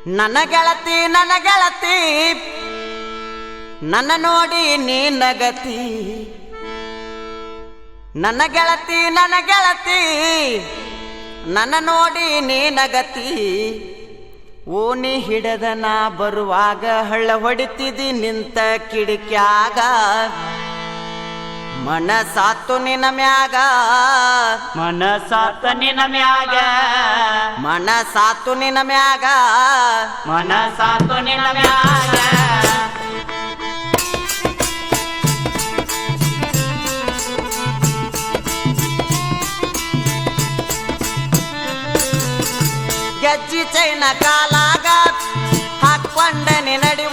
ನನ್ನ ಗೆಳತಿ ನನ್ನ ನೋಡಿ ನೀ ನಗತಿ. ನನ್ನ ಗೆಳತಿ ನನ್ನ ನೋಡಿ ನೀ ನಗತಿ. ಓಣಿ ಹಿಡದ ನಾ ಬರುವಾಗ ಹಳ್ಳ ಹೊಡಿತಿದಿ ನಿಂತ ಕಿಡಿಕ್ಯಾಗ. ಮನಸಾತು ನಿನ ಮ್ಯಾಗ ಮನಸಾತ ನಿನ ಮ್ಯಾಗ ಮನಸಾತು ನಿನ ಮ್ಯಾಗ ಮನಸಾತು ನಿನ ಮ್ಯಾಗ. ಗೆಜ್ಜಿ ಚೈನ ಕಾಲಾಗ ಹಾಕೊಂಡ ನಡಿವ